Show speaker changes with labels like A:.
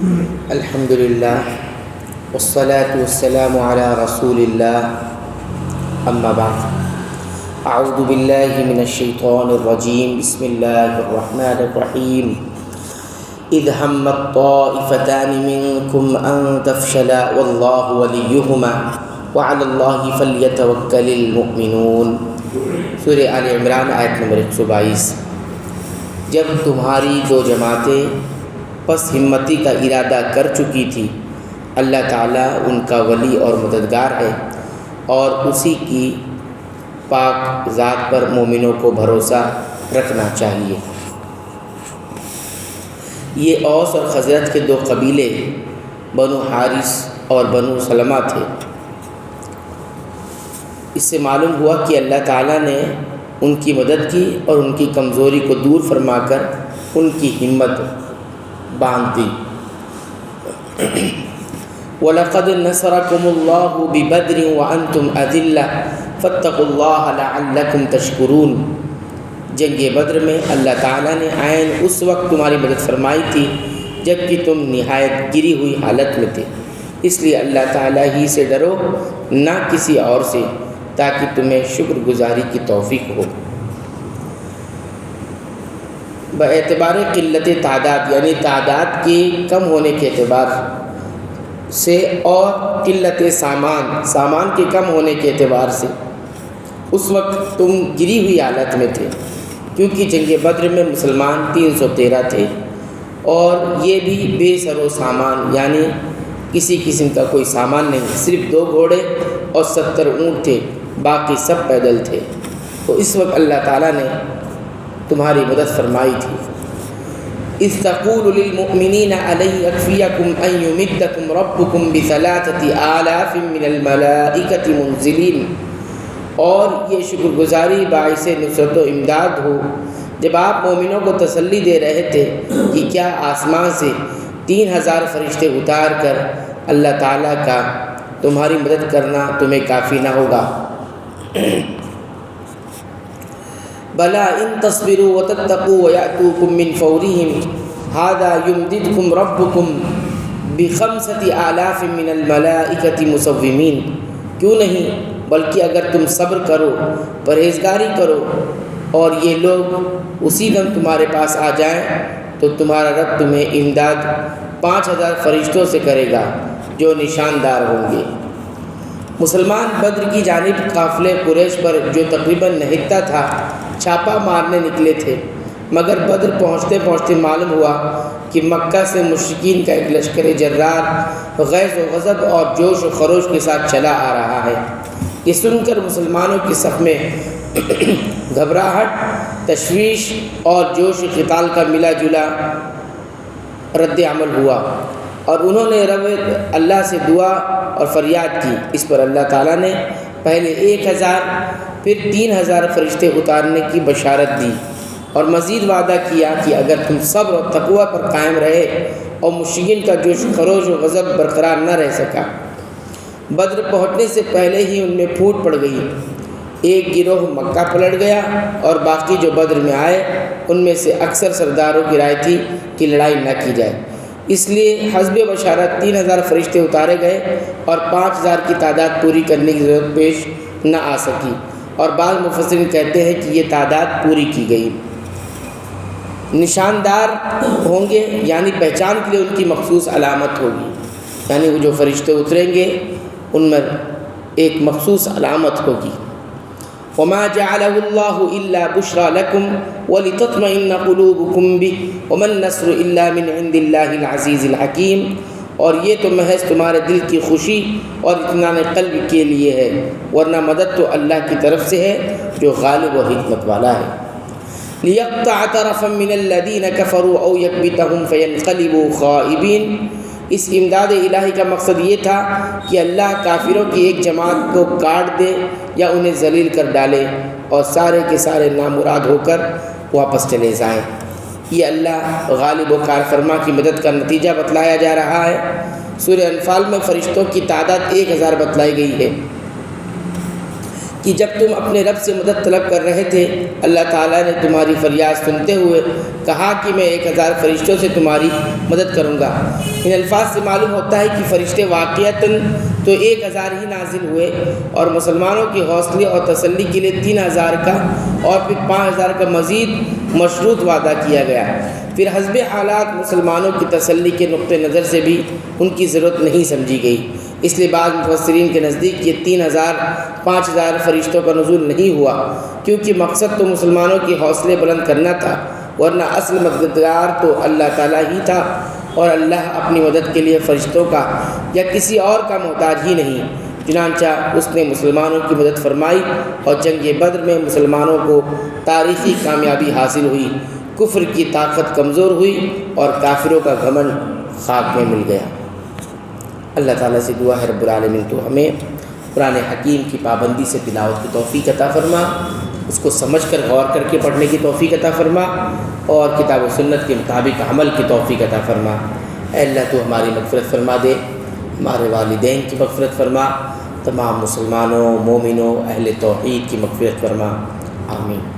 A: الحمد للہ والصلاة والسلام علی رسول اللہ اما بعد اعوذ باللہ من الشیطان الرجیم بسم اللہ الرحمن الرحیم اذ همت طائفتان منکم ان تفشلا واللہ ولیہما وعلی اللہ فلیتوکل المؤمنون۔ سورہ آل عمران آیت نمبر 122۔ جب تمہاری دو جماعتیں پس ہمتی کا ارادہ کر چکی تھی، اللہ تعالیٰ ان کا ولی اور مددگار ہے، اور اسی کی پاک ذات پر مومنوں کو بھروسہ رکھنا چاہیے۔ یہ اوس اور خزرج کے دو قبیلے بنو حارث اور بنو سلمہ تھے۔ اس سے معلوم ہوا کہ اللہ تعالیٰ نے ان کی مدد کی اور ان کی کمزوری کو دور فرما کر ان کی ہمت باندھ دی۔ وَلَقَدْ نَصَرَكُمُ اللَّهُ بِبَدْرٍ وَأَنْتُمْ أَذِلَّةٌ فَاتَّقُوا اللَّهَ لَعَلَّكُمْ تَشْكُرُونَ۔ جنگ بدر میں اللہ تعالیٰ نے عین اس وقت تمہاری مدد فرمائی تھی جب کہ تم نہایت گری ہوئی حالت میں تھے، اس لیے اللہ تعالیٰ ہی سے ڈرو، نہ کسی اور سے، تاکہ تمہیں شکر گزاری کی توفیق ہو۔ باعتبار قلت تعداد، یعنی تعداد کے کم ہونے کے اعتبار سے، اور قلت سامان کے کم ہونے کے اعتبار سے، اس وقت تم گری ہوئی حالت میں تھے، کیونکہ جنگ بدر میں مسلمان 313 تھے، اور یہ بھی بے سر و سامان، یعنی کسی قسم کا کوئی سامان نہیں، صرف 2 گھوڑے اور 70 اونٹ تھے، باقی سب پیدل تھے۔ تو اس وقت اللہ تعالیٰ نے تمہاری مدد فرمائی تھی۔ اذ تقول للمؤمنین الن یکفیکم ان یمدکم ربکم بثلاثة آلاف من الملائکۃ منزلین، اور یہ شکر گزاری باعث نصرت و امداد ہو جب آپ مومنوں کو تسلی دے رہے تھے کہ کیا آسمان سے 3000 فرشتے اتار کر اللہ تعالیٰ کا تمہاری مدد کرنا تمہیں کافی نہ ہوگا۔ بلا ان تصبروا وتتقوا ويأتوكم من فورهم هذا يمددكم ربكم ب5000 من الملائكة مسومين۔ کیوں نہیں، بلکہ اگر تم صبر کرو، پرہیزگاری کرو، اور یہ لوگ اسی دم تمہارے پاس آ جائیں تو تمہارا رب تمہیں امداد 5000 فرشتوں سے کرے گا جو نشاندار ہوں گے۔ مسلمان بدر کی جانب قافلے قریش پر جو تقریباً نہتا تھا چھاپا مارنے نکلے تھے، مگر بدر پہنچتے پہنچتے معلوم ہوا کہ مکہ سے مشرکین کا ایک لشکر جرار غیظ و غضب اور جوش و خروش کے ساتھ چلا آ رہا ہے۔ یہ سن کر مسلمانوں کی صف میں گھبراہٹ، تشویش اور جوش قتال کا ملا جلا رد عمل ہوا، اور انہوں نے رب اللہ سے دعا اور فریاد کی۔ اس پر اللہ تعالیٰ نے پہلے 1000 پھر 3000 فرشتے اتارنے کی بشارت دی، اور مزید وعدہ کیا کہ اگر تم صبر اور تقوی پر قائم رہے اور مشرکین کا جوش خروش و غضب برقرار نہ رہ سکا۔ بدر پہنچنے سے پہلے ہی ان میں پھوٹ پڑ گئی، ایک گروہ مکہ پلٹ گیا، اور باقی جو بدر میں آئے ان میں سے اکثر سرداروں کی رائے تھی کہ لڑائی نہ کی جائے، اس لیے حسب بشارت 3000 فرشتے اتارے گئے اور 5000 کی تعداد پوری کرنے کی ضرورت پیش نہ آ سکی، اور بعض مفسرین کہتے ہیں کہ یہ تعداد پوری کی گئی۔ نشاندار ہوں گے، یعنی پہچان کے لیے ان کی مخصوص علامت ہوگی، یعنی وہ جو فرشتے اتریں گے ان میں ایک مخصوص علامت ہوگی۔ وما جعله الله الا بشرى لكم ولتطمئن قلوبكم به وما النصر الا من عند الله العزيز الحكيم، اور یہ تو محض تمہارے دل کی خوشی اور اطمینان قلب کے لیے ہے، ورنہ مدد تو اللہ کی طرف سے ہے جو غالب و حکمت والا ہے۔ لِيَقْطَعَ طَرَفًا مِّنَ الَّذِينَ كَفَرُوا أَوْ يَكْبِتَهُمْ فَيَنْقَلِبُوا خَائِبِينَ۔ اس امداد الہی کا مقصد یہ تھا کہ اللہ کافروں کی ایک جماعت کو کاٹ دے یا انہیں ذلیل کر ڈالے، اور سارے کے سارے نامراد ہو کر واپس چلے جائیں۔ یہ اللہ غالب و کار فرما کی مدد کا نتیجہ بتلایا جا رہا ہے۔ سورہ انفال میں فرشتوں کی تعداد 1000 بتلائی گئی ہے، کہ جب تم اپنے رب سے مدد طلب کر رہے تھے اللہ تعالیٰ نے تمہاری فریاد سنتے ہوئے کہا کہ میں 1000 فرشتوں سے تمہاری مدد کروں گا۔ ان الفاظ سے معلوم ہوتا ہے کہ فرشتے واقعتاً تو 1000 ہی نازل ہوئے اور مسلمانوں کے حوصلے اور تسلی کے لیے 3000 کا اور پھر 5000 کا مزید مشروط وعدہ کیا گیا۔ پھر حسب حالات مسلمانوں کی تسلی کے نقطہ نظر سے بھی ان کی ضرورت نہیں سمجھی گئی، اس لیے بعض مفسرین کے نزدیک یہ 3000 5000 فرشتوں کا نزول نہیں ہوا، کیونکہ مقصد تو مسلمانوں کے حوصلے بلند کرنا تھا، ورنہ اصل مددگار تو اللہ تعالیٰ ہی تھا، اور اللہ اپنی مدد کے لیے فرشتوں کا یا کسی اور کا محتاج ہی نہیں۔ چنانچہ اس نے مسلمانوں کی مدد فرمائی اور جنگ بدر میں مسلمانوں کو تاریخی کامیابی حاصل ہوئی، کفر کی طاقت کمزور ہوئی اور کافروں کا گھمنڈ خاک میں مل گیا۔ اللہ تعالیٰ سے دعا ہے رب العالمین تو ہمیں قرآن حکیم کی پابندی سے تلاوت کی توفیق عطا فرما، اس کو سمجھ کر غور کر کے پڑھنے کی توفیق عطا فرما اور کتاب و سنت کے مطابق عمل کی توفیق عطا فرما۔ اے اللہ تو ہماری مغفرت فرما دے، ہمارے والدین کی مغفرت فرما، تمام مسلمانوں مومنوں اہل توحید کی مغفرت فرما، آمین۔